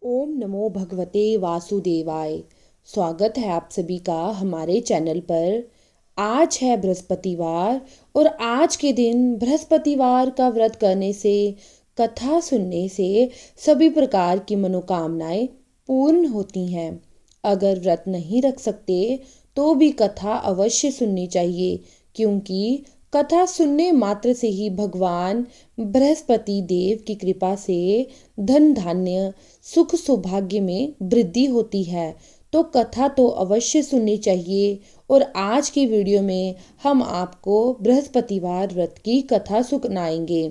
ओम नमो भगवते वासुदेवाय। स्वागत है आप सभी का हमारे चैनल पर। आज है बृहस्पतिवार और आज के दिन बृहस्पतिवार का व्रत करने से, कथा सुनने से सभी प्रकार की मनोकामनाएं पूर्ण होती हैं। अगर व्रत नहीं रख सकते तो भी कथा अवश्य सुननी चाहिए, क्योंकि कथा सुनने मात्र से ही भगवान बृहस्पति देव की कृपा से धन धान्य सुख सौभाग्य में वृद्धि होती है। तो कथा तो अवश्य सुननी चाहिए। और आज की वीडियो में हम आपको बृहस्पतिवार व्रत की कथा सुनाएंगे।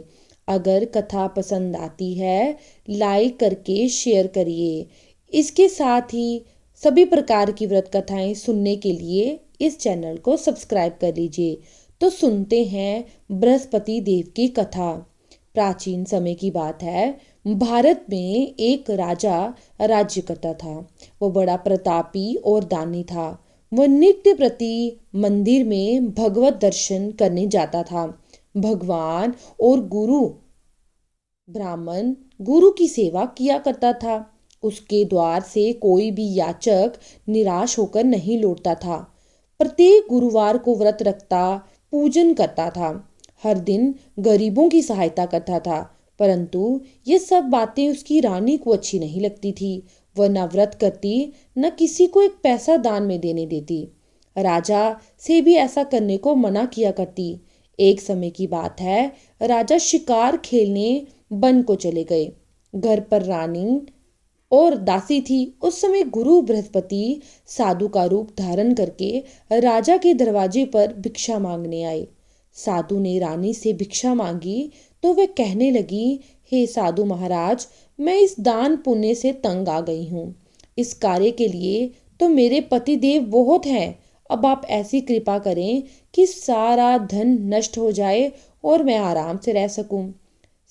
अगर कथा पसंद आती है, लाइक करके शेयर करिए। इसके साथ ही सभी प्रकार की व्रत कथाएं सुनने के लिए इस चैनल को सब्सक्राइब कर लीजिए। तो सुनते हैं बृहस्पति देव की कथा। प्राचीन समय की बात है। भारत में एक राजा राज्य करता था। वो बड़ा प्रतापी और दानी था। वह नित्य प्रति मंदिर में भगवत दर्शन करने जाता था। भगवान और ब्राह्मण गुरु की सेवा किया करता था। उसके द्वार से कोई भी याचक निराश होकर नहीं लौटता था। प्रत्येक गुरुवार को व्रत रखता, पूजन करता था, हर दिन गरीबों की सहायता करता था। परंतु ये सब बातें उसकी रानी को अच्छी नहीं लगती थी। वह न व्रत करती, न किसी को एक पैसा दान में देने देती। राजा से भी ऐसा करने को मना किया करती। एक समय की बात है, राजा शिकार खेलने वन को चले गए। घर पर रानी और दासी थी। उस समय गुरु बृहस्पति साधु का रूप धारण करके राजा के दरवाजे पर भिक्षा मांगने आए। साधु ने रानी से भिक्षा मांगी तो वह कहने लगी, हे साधु महाराज, मैं इस दान पुण्य से तंग आ गई हूँ। इस कार्य के लिए तो मेरे पति देव बहुत हैं। अब आप ऐसी कृपा करें कि सारा धन नष्ट हो जाए और मैं आराम से रह सकूं।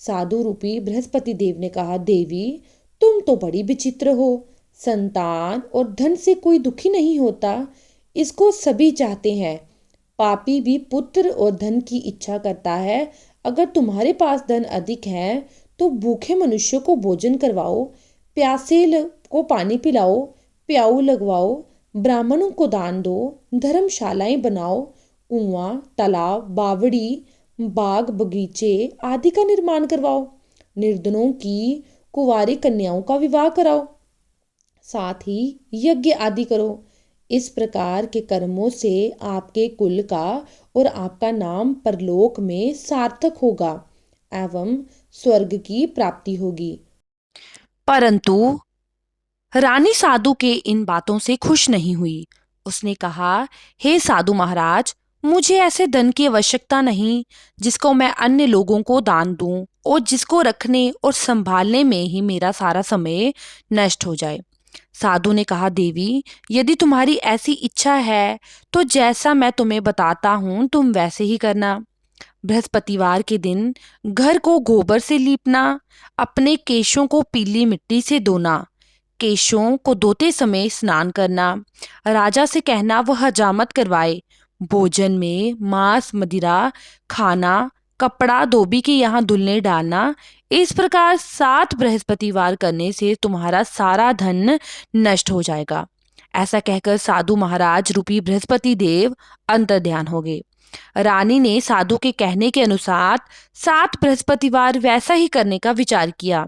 साधु रूपी बृहस्पति देव ने कहा, देवी, तुम तो बड़ी विचित्र हो। संतान और धन से कोई दुखी नहीं होता, इसको सभी चाहते हैं। पापी भी पुत्र और धन की इच्छा करता है। अगर तुम्हारे पास धन अधिक है तो भूखे मनुष्य को भोजन करवाओ, प्यासे को पानी पिलाओ, प्याऊ लगवाओ, ब्राह्मणों को दान दो, धर्मशालाएं बनाओ, कुआं, तालाब, बावड़ी, बाग बगीचे आदि का निर्माण करवाओ, निर्धनों की कुंवारी कन्याओं का विवाह कराओ, साथ ही यज्ञ आदि करो। इस प्रकार के कर्मों से आपके कुल का और आपका नाम परलोक में सार्थक होगा एवं स्वर्ग की प्राप्ति होगी। परंतु रानी साधु के इन बातों से खुश नहीं हुई। उसने कहा, हे साधु महाराज, मुझे ऐसे धन की आवश्यकता नहीं जिसको मैं अन्य लोगों को दान दूं और जिसको रखने और संभालने में ही मेरा सारा समय नष्ट हो जाए। साधु ने कहा, देवी, यदि तुम्हारी ऐसी इच्छा है तो जैसा मैं तुम्हें बताता हूँ तुम वैसे ही करना। बृहस्पतिवार के दिन घर को गोबर से लीपना, अपने केशों को पीली मिट्टी से धोना, केशों को धोते समय स्नान करना, राजा से कहना वह हजामत करवाए, भोजन में मांस मदिरा खाना, कपड़ा धोबी के यहाँ धुलने डालना। इस प्रकार 7 बृहस्पतिवार करने से तुम्हारा सारा धन नष्ट हो जाएगा। ऐसा कहकर साधु महाराज रूपी बृहस्पति देव अंतर्ध्यान हो गए। रानी ने साधु के कहने के अनुसार 7 बृहस्पतिवार वैसा ही करने का विचार किया।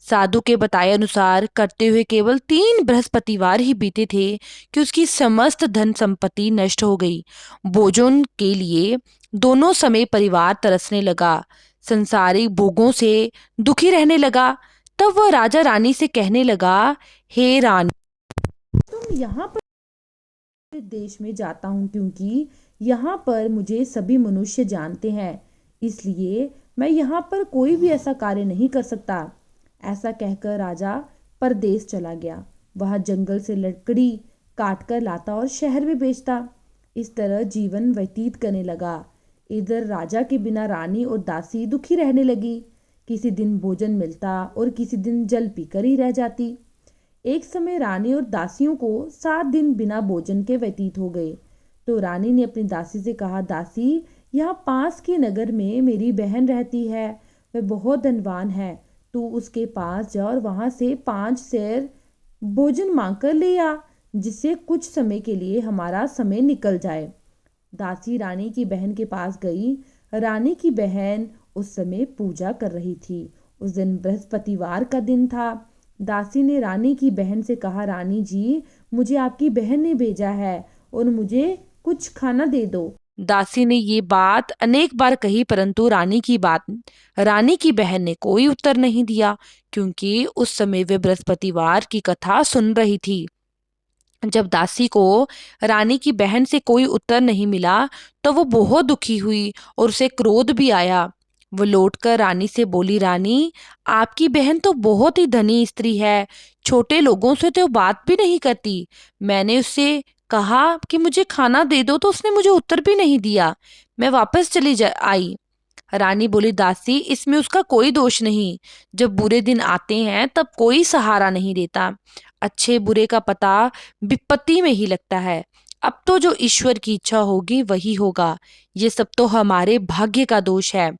साधु के बताए अनुसार करते हुए केवल 3 बृहस्पतिवार ही बीते थे कि उसकी समस्त धन संपत्ति नष्ट हो गई। भोजन के लिए दोनों समय परिवार तरसने लगा, संसारिक भोगों से दुखी रहने लगा। तब वह राजा रानी से कहने लगा, हे रानी, तुम यहाँ पर देश में जाता हूँ, क्योंकि यहाँ पर मुझे सभी मनुष्य जानते हैं, इसलिए मैं यहाँ पर कोई भी ऐसा कार्य नहीं कर सकता। ऐसा कहकर राजा परदेश चला गया। वह जंगल से लकड़ी काट कर लाता और शहर में बेचता। इस तरह जीवन व्यतीत करने लगा। इधर राजा के बिना रानी और दासी दुखी रहने लगी। किसी दिन भोजन मिलता और किसी दिन जल पीकर ही रह जाती। एक समय रानी और दासियों को 7 दिन बिना भोजन के व्यतीत हो गए। तो रानी ने अपनी दासी से कहा, दासी, यहाँ पास के नगर में मेरी बहन रहती है। वह बहुत धनवान है। तू उसके पास जा और वहां से 5 सेर भोजन मांग कर ले आ, जिससे कुछ समय के लिए हमारा समय निकल जाए। दासी रानी की बहन के पास गई। रानी की बहन उस समय पूजा कर रही थी। उस दिन बृहस्पतिवार का दिन था। दासी ने रानी की बहन से कहा, रानी जी, मुझे आपकी बहन ने भेजा है और मुझे कुछ खाना दे दो। दासी ने ये बात अनेक बार कही, परंतु रानी की बहन ने कोई उत्तर नहीं दिया, क्योंकि उस समय वे बृहस्पतिवार की कथा सुन रही थी। जब दासी को रानी की बहन से कोई उत्तर नहीं मिला, तो वो बहुत दुखी हुई और उसे क्रोध भी आया। वो लौटकर रानी से बोली, रानी, आपकी बहन तो बहुत ही धनी स्त्री है, छोटे लोगों से तो बात भी नहीं करती। मैंने उससे कहा कि मुझे खाना दे दो, तो उसने मुझे उत्तर भी नहीं दिया। मैं वापस आई। रानी बोली, दासी, इसमें उसका कोई दोष नहीं। जब बुरे दिन आते हैं तब कोई सहारा नहीं देता। अच्छे बुरे का पता विपत्ति में ही लगता है। अब तो जो ईश्वर की इच्छा होगी वही होगा। ये सब तो हमारे भाग्य का दोष है।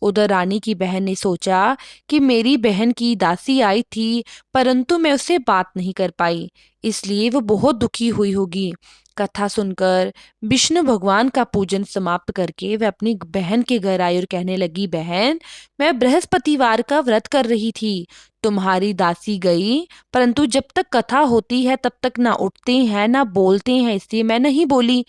उधर रानी की बहन ने सोचा कि मेरी बहन की दासी आई थी, परंतु मैं उससे बात नहीं कर पाई, इसलिए वो बहुत दुखी हुई होगी। कथा सुनकर विष्णु भगवान का पूजन समाप्त करके वह अपनी बहन के घर आई और कहने लगी, बहन, मैं बृहस्पतिवार का व्रत कर रही थी। तुम्हारी दासी गई, परंतु जब तक कथा होती है तब तक ना उठते हैं ना बोलते हैं, इसलिए मैं नहीं बोली।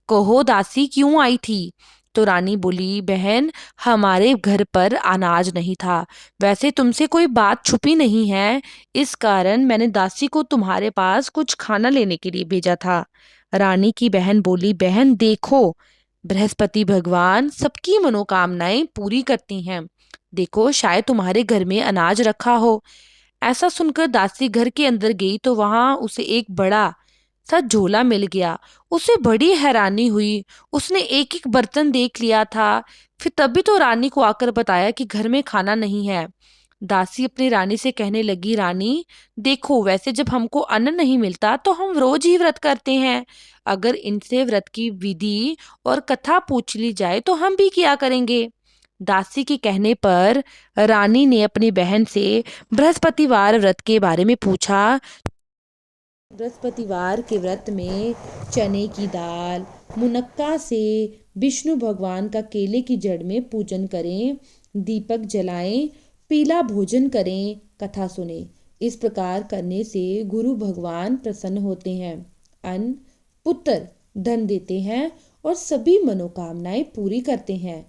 कहो दासी, क्यों आई थी? तो रानी बोली, बहन, हमारे घर पर अनाज नहीं था। वैसे तुमसे कोई बात छुपी नहीं है, इस कारण मैंने दासी को तुम्हारे पास कुछ खाना लेने के लिए भेजा था। रानी की बहन बोली, बहन देखो, बृहस्पति भगवान सबकी मनोकामनाएं पूरी करती हैं। देखो, शायद तुम्हारे घर में अनाज रखा हो। ऐसा सुनकर दासी घर के अंदर गई तो वहां उसे एक बड़ा सा झोला मिल गया। उसे बड़ी हैरानी हुई। उसने एक एक बर्तन देख लिया था, फिर तभी तो रानी को आकर बताया कि घर में खाना नहीं है। दासी अपनी रानी से कहने लगी, रानी देखो, वैसे जब हमको अन्न नहीं मिलता तो हम रोज ही व्रत करते हैं। अगर इनसे व्रत की विधि और कथा पूछ ली जाए तो हम भी क्या करेंगे। दासी के कहने पर रानी ने अपनी बहन से बृहस्पतिवार व्रत के बारे में पूछा। बृहस्पतिवार के व्रत में चने की दाल, मुनक्का से विष्णु भगवान का केले की जड़ में पूजन करें, दीपक जलाएं, पीला भोजन करें, कथा सुने। इस प्रकार करने से गुरु भगवान प्रसन्न होते हैं, अन्न, पुत्र, धन देते हैं और सभी मनोकामनाएं पूरी करते हैं।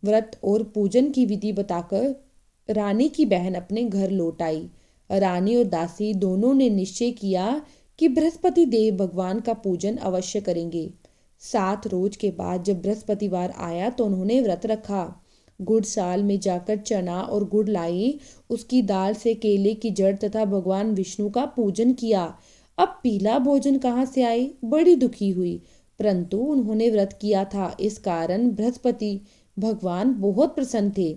व्रत और पूजन की विधि बताकर रानी की बहन अपने घर लौट आई। रानी और दासी दोनों ने निश्चय किया कि बृहस्पति देव भगवान का पूजन अवश्य करेंगे। 7 रोज के बाद जब बृहस्पतिवार आया तो उन्होंने व्रत रखा। गुड़ साल में जाकर चना और गुड़ लाई, उसकी दाल से केले की जड़ तथा भगवान विष्णु का पूजन किया। अब पीला भोजन कहाँ से आई? बड़ी दुखी हुई, परंतु उन्होंने व्रत किया था, इस कारण बृहस्पति भगवान बहुत प्रसन्न थे।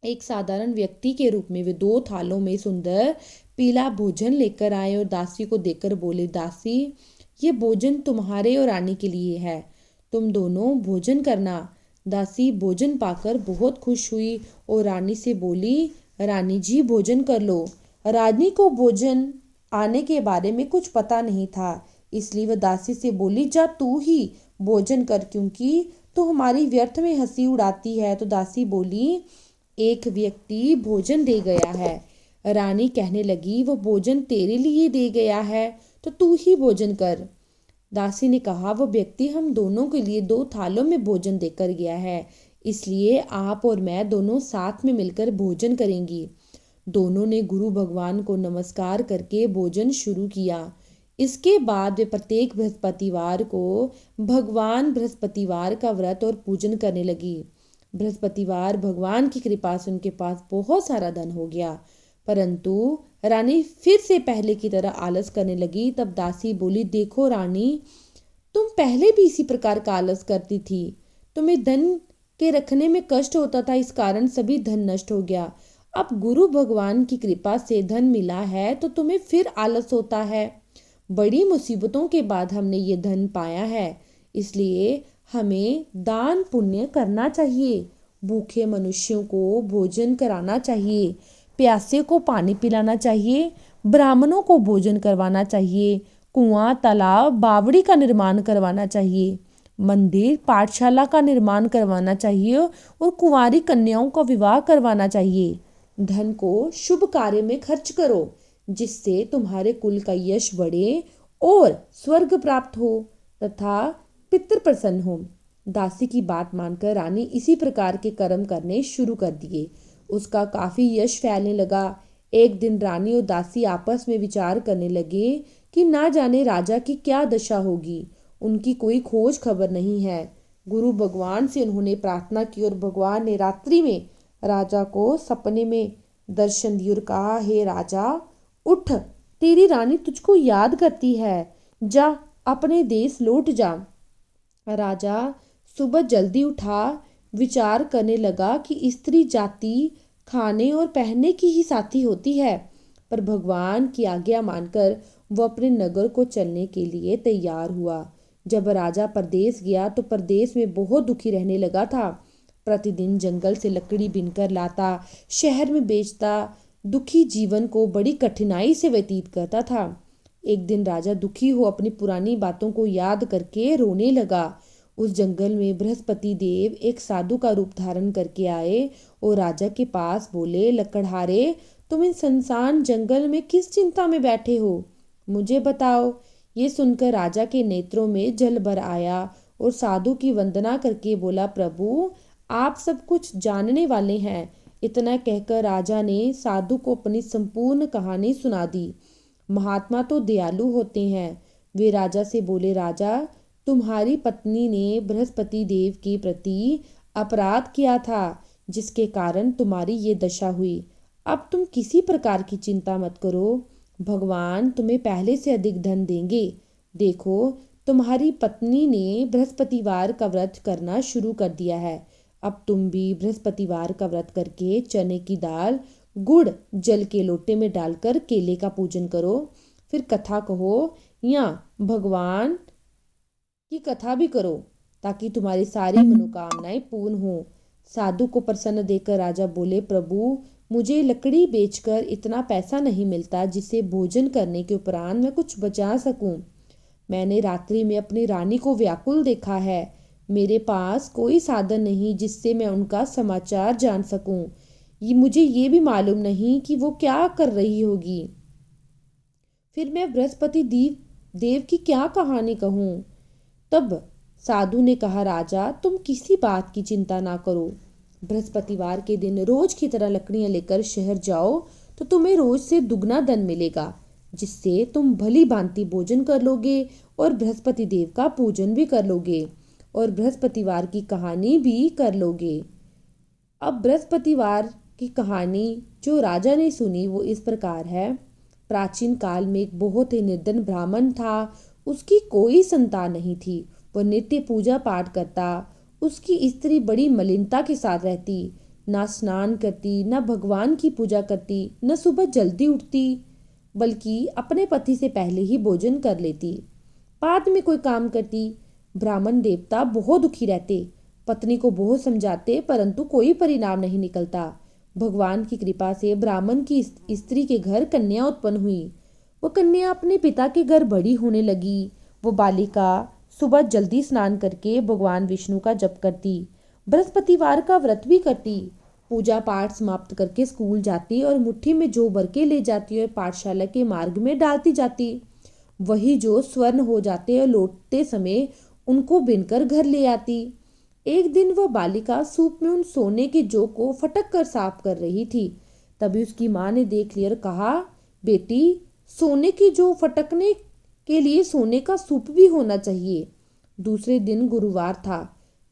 एक साधारण व्यक्ति के रूप में वे 2 थालों में सुंदर पीला भोजन लेकर आए और दासी को देकर बोले, दासी, ये भोजन तुम्हारे और रानी के लिए है, तुम दोनों भोजन करना। दासी भोजन पाकर बहुत खुश हुई और रानी से बोली, रानी जी, भोजन कर लो। रानी को भोजन आने के बारे में कुछ पता नहीं था, इसलिए वह दासी से बोली, जा तू ही भोजन कर, क्योंकि तू हमारी व्यर्थ में हंसी उड़ाती है। तो दासी बोली, एक व्यक्ति भोजन दे गया है। रानी कहने लगी, वो भोजन तेरे लिए दे गया है तो तू ही भोजन कर। दासी ने कहा, वो व्यक्ति हम दोनों के लिए 2 थालों में भोजन देकर गया है, इसलिए आप और मैं दोनों साथ में मिलकर भोजन करेंगी। दोनों ने गुरु भगवान को नमस्कार करके भोजन शुरू किया। इसके बाद वे प्रत्येक बृहस्पतिवार को भगवान बृहस्पतिवार का व्रत और पूजन करने लगी। बृहस्पतिवार भगवान की कृपा से उनके पास बहुत सारा धन हो गया, परंतु रानी फिर से पहले की तरह आलस करने लगी। तब दासी बोली, देखो रानी, तुम पहले भी इसी प्रकार का आलस करती थी। तुम्हें धन के रखने में कष्ट होता था, इस कारण सभी धन नष्ट हो गया। अब गुरु भगवान की कृपा से धन मिला है तो तुम्हें फिर आलस होता है। बड़ी मुसीबतों के बाद हमने ये धन पाया है, इसलिए हमें दान पुण्य करना चाहिए, भूखे मनुष्यों को भोजन कराना चाहिए। प्यासे को पानी पिलाना चाहिए, ब्राह्मणों को भोजन करवाना चाहिए, कुआं, तालाब, बावड़ी का निर्माण करवाना चाहिए, मंदिर, पाठशाला का निर्माण करवाना चाहिए और कुंवारी कन्याओं का विवाह करवाना चाहिए। धन को शुभ कार्य में खर्च करो, जिससे तुम्हारे कुल का यश बढ़े और स्वर्ग प्राप्त हो तथा पितृ प्रसन्न हो। दासी की बात मानकर रानी इसी प्रकार के कर्म करने शुरू कर दिए। उसका काफी यश फैलने लगा। एक दिन रानी और दासी आपस में विचार करने लगे कि ना जाने राजा की क्या दशा होगी। उनकी कोई खोज खबर नहीं है। गुरु भगवान से उन्होंने प्रार्थना की और भगवान ने रात्रि में राजा को सपने में दर्शन दिए और कहा, हे राजा, उठ, तेरी रानी तुझको याद करती है, जा अपने देश लौट जा। राजा सुबह जल्दी उठा, विचार करने लगा कि स्त्री जाति खाने और पहनने की ही साथी होती है, पर भगवान की आज्ञा मानकर वो अपने नगर को चलने के लिए तैयार हुआ। जब राजा परदेश गया तो परदेश में बहुत दुखी रहने लगा था। प्रतिदिन जंगल से लकड़ी बीनकर लाता, शहर में बेचता, दुखी जीवन को बड़ी कठिनाई से व्यतीत करता था। एक दिन राजा दुखी हो अपनी पुरानी बातों को याद करके रोने लगा। उस जंगल में बृहस्पति देव एक साधु का रूप धारण करके आए और राजा के पास बोले, लकड़हारे, तुम इन सुनसान जंगल में किस चिंता में बैठे हो, मुझे बताओ। ये सुनकर राजा के नेत्रों में जल भर आया और साधु की वंदना करके बोला, प्रभु, आप सब कुछ जानने वाले हैं। इतना कहकर राजा ने साधु को अपनी संपूर्ण कहानी सुना दी। महात्मा तो दयालु होते हैं। वे राजा से बोले, राजा, तुम्हारी पत्नी ने बृहस्पति देव के प्रति अपराध किया था, जिसके कारण तुम्हारी ये दशा हुई। अब तुम किसी प्रकार की चिंता मत करो, भगवान तुम्हें पहले से अधिक धन देंगे। देखो, तुम्हारी पत्नी ने बृहस्पतिवार का व्रत करना शुरू कर दिया है। अब तुम भी बृहस्पतिवार का व्रत करके चने की दाल, गुड़ जल के लोटे में डालकर केले का पूजन करो, फिर कथा कहो या भगवान की कथा भी करो, ताकि तुम्हारी सारी मनोकामनाएं पूर्ण हो। साधु को प्रसन्न देखकर राजा बोले, प्रभु, मुझे लकड़ी बेचकर इतना पैसा नहीं मिलता जिससे भोजन करने के उपरांत मैं कुछ बचा सकूं। मैंने रात्रि में अपनी रानी को व्याकुल देखा है। मेरे पास कोई साधन नहीं जिससे मैं उनका समाचार जान सकूं। मुझे ये भी मालूम नहीं कि वो क्या कर रही होगी। फिर मैं बृहस्पति देव की क्या कहानी कहूँ। तब साधु ने कहा, राजा, तुम किसी बात की चिंता ना करो। बृहस्पतिवार के दिन रोज की तरह लकड़ियां लेकर शहर जाओ तो तुम्हें रोज से दुगना धन मिलेगा, जिससे तुम भली भांति भोजन कर लोगे और बृहस्पति देव का पूजन भी कर लोगे और बृहस्पतिवार की कहानी भी कर लोगे। अब बृहस्पतिवार की कहानी जो राजा ने सुनी वो इस प्रकार है। प्राचीन काल में एक बहुत ही निर्धन ब्राह्मण था। उसकी कोई संतान नहीं थी। वह नित्य पूजा पाठ करता। उसकी स्त्री बड़ी मलिनता के साथ रहती, ना स्नान करती, ना भगवान की पूजा करती, न सुबह जल्दी उठती, बल्कि अपने पति से पहले ही भोजन कर लेती, बाद में कोई काम करती। ब्राह्मण देवता बहुत दुखी रहते, पत्नी को बहुत समझाते, परंतु कोई परिणाम नहीं निकलता। भगवान की कृपा से ब्राह्मण की स्त्री के घर कन्या उत्पन्न हुई। वो कन्या अपने पिता के घर बड़ी होने लगी। वो बालिका सुबह जल्दी स्नान करके भगवान विष्णु का जप करती, बृहस्पतिवार का व्रत भी करती, पूजा पाठ समाप्त करके स्कूल जाती और मुट्ठी में जौ भर के ले जाती और पाठशाला के मार्ग में डालती जाती। वही जो स्वर्ण हो जाते और लौटते समय उनको बिनकर घर ले आती। एक दिन वह बालिका सूप में उन सोने के जौ को फटक कर साफ कर रही थी। तभी उसकी माँ ने देख लिया और कहा, बेटी, सोने की जौ फटकने के लिए सोने का सूप भी होना चाहिए। दूसरे दिन गुरुवार था।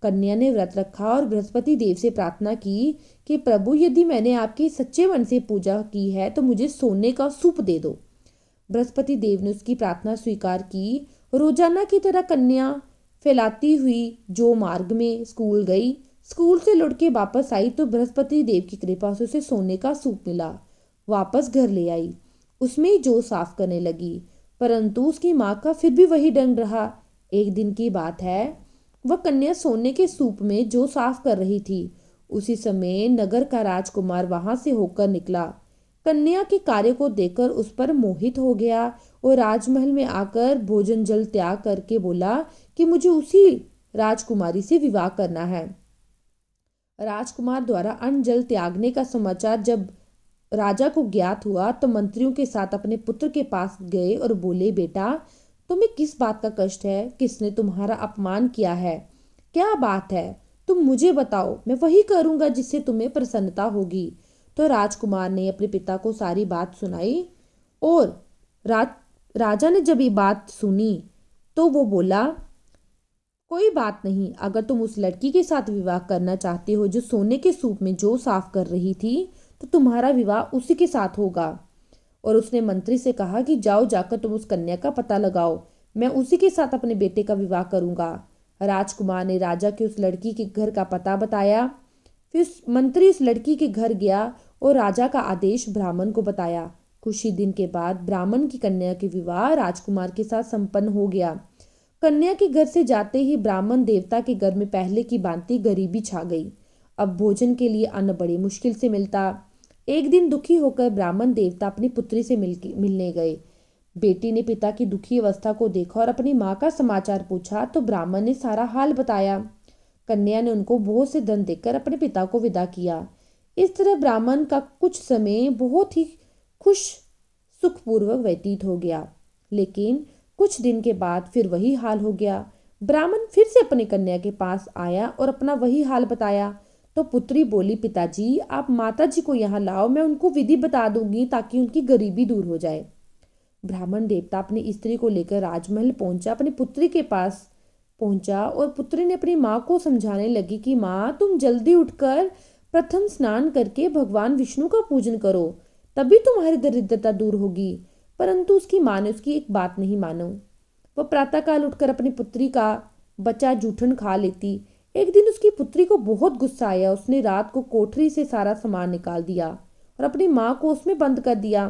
कन्या ने व्रत रखा और बृहस्पति देव से प्रार्थना की कि प्रभु, यदि मैंने आपकी सच्चे मन से पूजा की है तो मुझे सोने का सूप दे दो। बृहस्पति देव ने उसकी प्रार्थना स्वीकार की। रोजाना की तरह कन्या फैलाती हुई जो मार्ग में स्कूल गई। स्कूल से लौट के वापस आई तो बृहस्पति देव की कृपा से उसे सोने का सूप मिला। वापस घर ले आई, उसमें जो साफ करने लगी, परंतु उसकी माँ का फिर भी वही ढंग रहा। एक दिन की बात है, वह कन्या सोने के सूप में जो साफ कर रही थी। उसी समय नगर का राजकुमार वहां से होकर निकला। कन्या के कार्य को देखकर उस पर मोहित हो गया और राजमहल में आकर भोजन जल त्याग करके बोला कि मुझे उसी राजकुमारी से विवाह करना है। राजकुमार द्वारा अन्न जल त्यागने का समाचार जब राजा को ज्ञात हुआ तो मंत्रियों के साथ अपने पुत्र के पास गए और बोले, बेटा, तुम्हें किस बात का कष्ट है? किसने तुम्हारा अपमान किया है? क्या बात है? तुम मुझे बताओ, मैं वही करूंगा जिससे तुम्हें प्रसन्नता होगी। तो राजकुमार ने अपने पिता को सारी बात सुनाई और राजा ने जब ये बात सुनी तो वो बोला, कोई बात नहीं, अगर तुम उस लड़की के साथ विवाह करना चाहते हो जो सोने के सूप में जौ साफ कर रही थी, तो तुम्हारा विवाह उसी के साथ होगा। और उसने मंत्री से कहा कि जाओ, जाकर तुम उस कन्या का पता लगाओ, मैं उसी के साथ अपने बेटे का विवाह करूंगा। राजकुमार ने राजा के उस लड़की के घर का पता बताया। फिर मंत्री उस लड़की के घर गया और राजा का आदेश ब्राह्मण को बताया। कुछ ही दिन के बाद ब्राह्मण की कन्या के विवाह राजकुमार के साथ संपन्न हो गया। कन्या के घर से जाते ही ब्राह्मण देवता के घर में पहले की भांति गरीबी छा गई। अब भोजन के लिए अन्न बड़ी मुश्किल से मिलता। एक दिन दुखी होकर ब्राह्मण देवता अपनी पुत्री से मिलने गए। बेटी ने पिता की दुखी अवस्था को देखा और अपनी माँ का समाचार पूछा तो ब्राह्मण ने सारा हाल बताया। कन्या ने उनको बहुत से धन देकर अपने पिता को विदा किया। इस तरह ब्राह्मण का कुछ समय बहुत ही खुश सुखपूर्वक व्यतीत हो गया। लेकिन कुछ दिन के बाद फिर वही हाल हो गया। ब्राह्मण फिर से अपनी कन्या के पास आया और अपना वही हाल बताया। तो पुत्री बोली, पिताजी, आप माताजी को यहाँ लाओ, मैं उनको विधि बता दूंगी ताकि उनकी गरीबी दूर हो जाए। ब्राह्मण देवता अपनी स्त्री को लेकर राजमहल पहुंचा, अपनी पुत्री के पास पहुंचा और पुत्री ने अपनी माँ को समझाने लगी कि माँ, तुम जल्दी उठकर प्रथम स्नान करके भगवान विष्णु का पूजन करो, तभी तुम्हारी दरिद्रता दूर होगी। परंतु उसकी माँ ने उसकी एक बात नहीं मानो। वह प्रातःकाल उठकर अपनी पुत्री का बचा जूठन खा लेती। एक दिन उसकी पुत्री को बहुत गुस्सा आया। उसने रात को कोठरी से सारा सामान निकाल दिया और अपनी माँ को उसमें बंद कर दिया।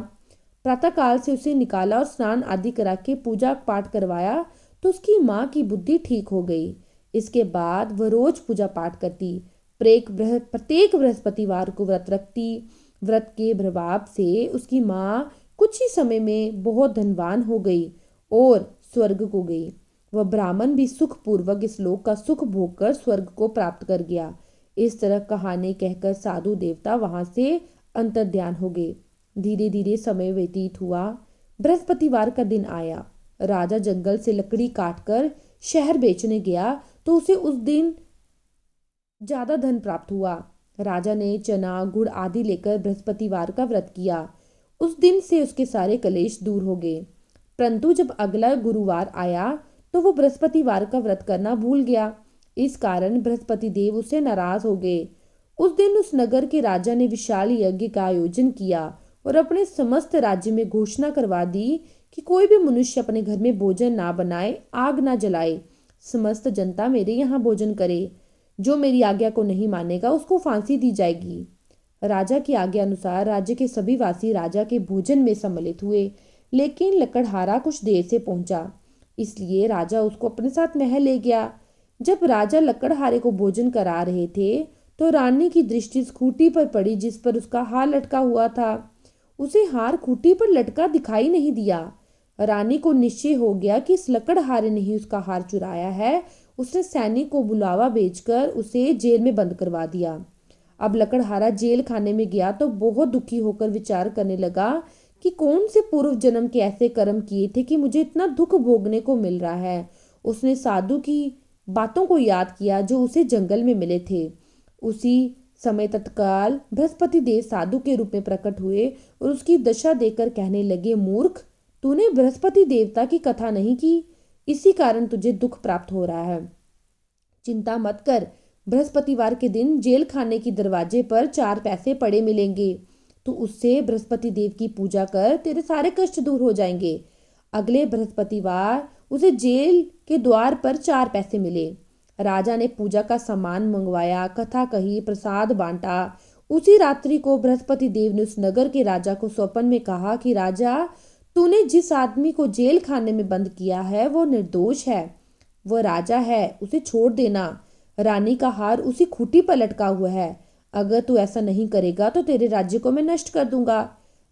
प्रातःकाल से उसे निकाला और स्नान आदि करा के पूजा पाठ करवाया तो उसकी माँ की बुद्धि ठीक हो गई। इसके बाद वह रोज पूजा पाठ करती। प्रत्येक बृहस्पतिवार को व्रत रखती। व्रत के प्रभाव से उसकी माँ कुछ ही समय में बहुत धनवान हो गई और स्वर्ग को गई। वह ब्राह्मण भी सुखपूर्वक इस लोक का सुख भोगकर स्वर्ग को प्राप्त कर गया। इस तरह कहानी कहकर साधु देवता वहां से अंतर्ध्यान हो गए। धीरे धीरे समय व्यतीत हुआ। बृहस्पतिवार का दिन आया। राजा जंगल से लकड़ी काटकर शहर बेचने गया तो उसे उस दिन ज्यादा धन प्राप्त हुआ। राजा ने चना गुड़ आदि लेकर बृहस्पतिवार का व्रत किया। उस दिन से उसके सारे कलेश दूर हो गए। परंतु जब अगला गुरुवार आया तो वो बृहस्पतिवार का व्रत करना भूल गया। इस कारण बृहस्पति देव उससे नाराज हो गए। उस दिन उस नगर के राजा ने विशाल यज्ञ का आयोजन किया और अपने समस्त राज्य में घोषणा करवा दी कि कोई भी मनुष्य अपने घर में भोजन ना बनाए, आग ना जलाए। समस्त जनता मेरे यहाँ भोजन करे। जो मेरी आज्ञा को नहीं मानेगा उसको फांसी दी जाएगी। राजा की आज्ञा अनुसार राज्य के सभी वासी राजा के भोजन में सम्मिलित हुए। लेकिन लकड़हारा कुछ देर से पहुंचा, इसलिए राजा उसको अपने साथ महल ले गया। जब राजा लकड़हारे को भोजन करा रहे थे तो रानी की दृष्टि उस खूंटी पर पड़ी जिस पर उसका हार लटका हुआ था। उसे हार खूंटी पर लटका दिखाई नहीं दिया। रानी को निश्चय हो गया कि इस लकड़हारे ने ही उसका हार चुराया है। उसने सैनिक को बुलावा भेजकर उसे जेल में बंद करवा दिया। अब लकड़हारा जेल खाने में गया तो बहुत दुखी होकर विचार करने लगा कि कौन से पूर्व जन्म के ऐसे कर्म किए थे कि मुझे इतना दुख भोगने को मिल रहा है। उसने साधु की बातों को याद किया जो उसे जंगल में मिले थे। उसी समय तत्काल बृहस्पति देव साधु के रूप में प्रकट हुए और उसकी दशा देखकर कहने लगे, मूर्ख, तूने बृहस्पति देवता की कथा नहीं की, इसी कारण तुझे दुख प्राप्त हो रहा है। चिंता मत कर, बृहस्पतिवार के दिन जेल खाने की दरवाजे पर 4 पैसे पड़े मिलेंगे। तू उससे बृहस्पति देव की पूजा कर, तेरे सारे कष्ट दूर हो जाएंगे। अगले बृहस्पतिवार उसे जेल के द्वार पर 4 पैसे मिले। राजा ने पूजा का सामान मंगवाया, कथा कही, प्रसाद बांटा। उसी रात्रि को बृहस्पति देव ने उस नगर के राजा को स्वप्न में कहा कि राजा, तूने जिस आदमी को जेल खाने में बंद किया है वो निर्दोष है, वह राजा है, उसे छोड़ देना। रानी का हार उसी खूंटी पर लटका हुआ है। अगर तू ऐसा नहीं करेगा तो तेरे राज्य को मैं नष्ट कर दूंगा।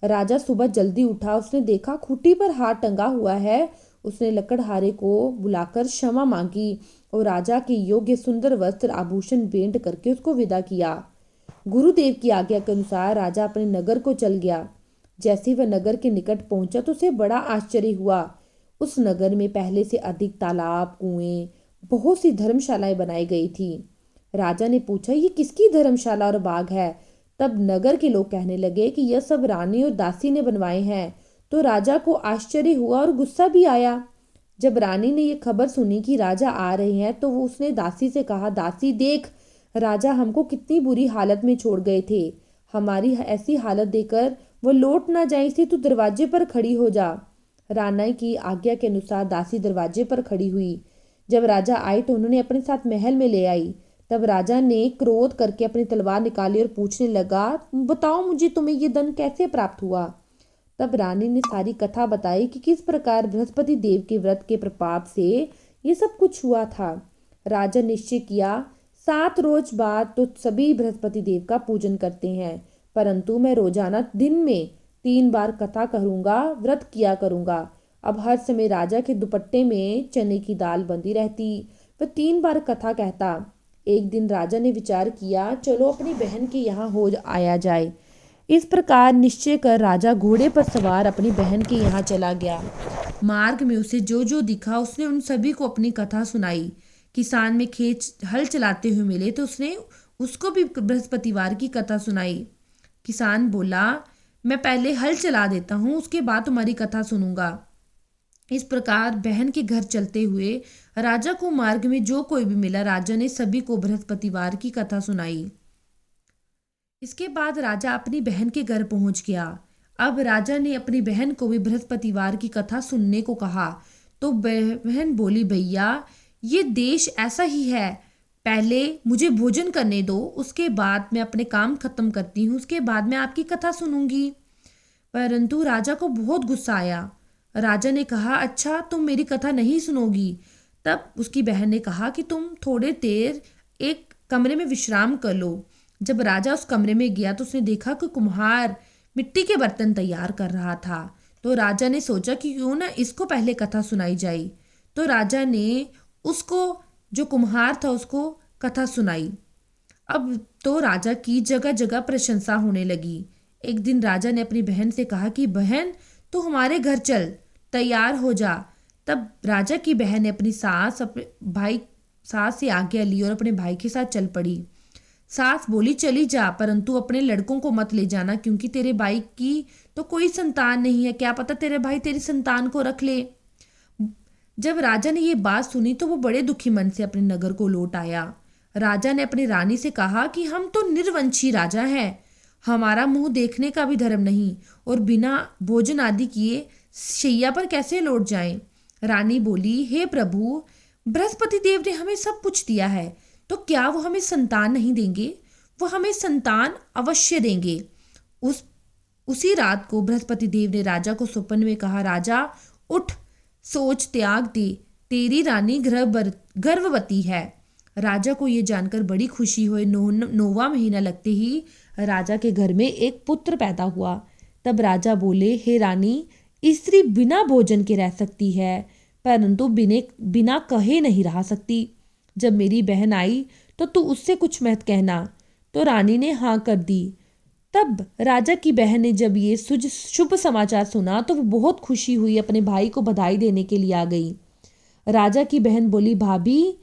राजा सुबह जल्दी उठा, उसने देखा खूंटी पर हाथ टंगा हुआ है। उसने लकड़हारे को बुलाकर क्षमा मांगी और राजा के योग्य सुंदर वस्त्र आभूषण भेंट करके उसको विदा किया। गुरुदेव की आज्ञा के अनुसार राजा अपने नगर को चल गया। जैसे वह नगर के निकट पहुंचा तो उसे बड़ा आश्चर्य हुआ। उस नगर में पहले से अधिक तालाब, कुएं, बहुत सी धर्मशालाएं बनाई गई थी। राजा ने पूछा, ये किसकी धर्मशाला और बाग है? तब नगर के लोग कहने लगे कि यह सब रानी और दासी ने बनवाए हैं। तो राजा को आश्चर्य हुआ और गुस्सा भी आया। जब रानी ने यह खबर सुनी कि राजा आ रहे हैं तो वो उसने दासी से कहा, दासी देख, राजा हमको कितनी बुरी हालत में छोड़ गए थे। हमारी ऐसी हालत देखकर वो लौट ना जाए, इसलिए तू दरवाजे पर खड़ी हो जा। राना की आज्ञा के अनुसार दासी दरवाजे पर खड़ी हुई। जब राजा आए तो उन्होंने अपने साथ महल में ले आई। तब राजा ने क्रोध करके अपनी तलवार निकाली और पूछने लगा, बताओ मुझे, तुम्हें ये धन कैसे प्राप्त हुआ? तब रानी ने सारी कथा बताई कि किस प्रकार बृहस्पति देव के व्रत के प्रभाव से ये सब कुछ हुआ था। राजा निश्चय किया, 7 रोज बाद तो सभी बृहस्पति देव का पूजन करते हैं, परंतु मैं रोजाना दिन में 3 बार कथा करूंगा, व्रत किया करूंगा। अब हर समय राजा के दुपट्टे में चने की दाल बंधी रहती। वह 3 बार कथा कहता। एक दिन राजा ने विचार किया, चलो अपनी बहन के यहाँ हो आया जाए। इस प्रकार निश्चय कर राजा घोड़े पर सवार अपनी बहन के यहाँ चला गया। मार्ग में उसे जो जो दिखा उसने उन सभी को अपनी कथा सुनाई। किसान में खेत हल चलाते हुए मिले तो उसने उसको भी बृहस्पतिवार की कथा सुनाई। किसान बोला, मैं पहले हल चला देता हूँ, उसके बाद तुम्हारी कथा सुनूंगा। इस प्रकार बहन के घर चलते हुए राजा को मार्ग में जो कोई भी मिला, राजा ने सभी को बृहस्पतिवार की कथा सुनाई। इसके बाद राजा अपनी बहन के घर पहुंच गया। अब राजा ने अपनी बहन को भी बृहस्पतिवार की कथा सुनने को कहा। तो बहन बोली, भैया ये देश ऐसा ही है, पहले मुझे भोजन करने दो, उसके बाद मैं अपने काम खत्म करती हूँ, उसके बाद मैं आपकी कथा सुनूंगी। परंतु राजा को बहुत गुस्सा आया। राजा ने कहा, अच्छा तुम मेरी कथा नहीं सुनोगी? तब उसकी बहन ने कहा कि तुम थोड़े देर एक कमरे में विश्राम कर लो। जब राजा उस कमरे में गया तो उसने देखा कि कुम्हार मिट्टी के बर्तन तैयार कर रहा था। तो राजा ने सोचा कि क्यों ना इसको पहले कथा सुनाई जाए। तो राजा ने उसको, जो कुम्हार था, उसको कथा सुनाई। अब तो राजा की जगह जगह प्रशंसा होने लगी। एक दिन राजा ने अपनी बहन से कहा कि बहन तू हमारे घर चल, तैयार हो जा। तब राजा की बहन ने अपनी सास से आज्ञा ली और अपने भाई के साथ चल पड़ी। सास बोली, चली जा, परंतु अपने लड़कों को मत ले जाना, क्योंकि तेरे भाई की तो कोई संतान नहीं है, क्या पता तेरे भाई तेरी संतान को रख ले। जब राजा ने ये बात सुनी तो वो बड़े दुखी मन से अपने नगर को लौट आया। राजा ने अपनी रानी से कहा कि हम तो निर्वंशी राजा हैं, हमारा मुंह देखने का भी धर्म नहीं, और बिना भोजन आदि किए शैया पर कैसे लौट जाएं। रानी बोली, हे प्रभु, बृहस्पति देव ने हमें सब कुछ दिया है, तो क्या वो हमें संतान नहीं देंगे? वो हमें संतान अवश्य देंगे। उसी रात को बृहस्पति देव ने राजा को स्वप्न में कहा, राजा उठ, सोच त्याग दे, तेरी रानी गर्भवती है। राजा को ये जानकर बड़ी खुशी हुई। 9वां महीना लगते ही राजा के घर में एक पुत्र पैदा हुआ। तब राजा बोले, हे रानी, स्त्री बिना भोजन के रह सकती है, परंतु बिना कहे नहीं रह सकती। जब मेरी बहन आई तो तू उससे कुछ मत कहना। तो रानी ने हाँ कर दी। तब राजा की बहन ने जब ये शुभ समाचार सुना तो वो बहुत खुशी हुई, अपने भाई को बधाई देने के लिए आ गई। राजा की बहन बोली, भाभी,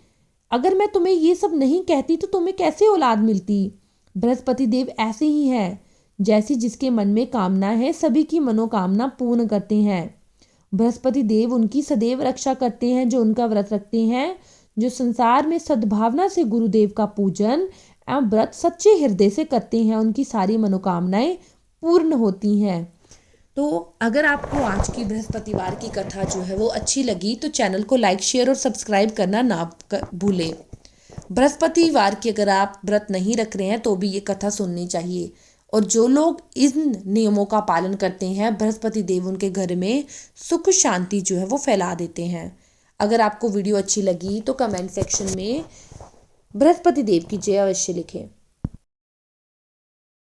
अगर मैं तुम्हें ये सब नहीं कहती तो तुम्हें कैसे औलाद मिलती? बृहस्पति देव ऐसे ही हैं, जैसी जिसके मन में कामना है सभी की मनोकामना पूर्ण करते हैं। बृहस्पति देव उनकी सदैव रक्षा करते हैं जो उनका व्रत रखते हैं, जो संसार में सद्भावना से गुरुदेव का पूजन एवं व्रत सच्चे हृदय से करते हैं, उनकी सारी मनोकामनाएं पूर्ण होती हैं। तो अगर आपको आज की बृहस्पतिवार की कथा जो है वो अच्छी लगी तो चैनल को लाइक, शेयर और सब्सक्राइब करना ना भूलें। बृहस्पतिवार की अगर आप व्रत नहीं रख रहे हैं तो भी ये कथा सुननी चाहिए। और जो लोग इन नियमों का पालन करते हैं, बृहस्पति देव उनके घर में सुख शांति जो है वो फैला देते हैं। अगर आपको वीडियो अच्छी लगी तो कमेंट सेक्शन में बृहस्पति देव की जय अवश्य लिखें।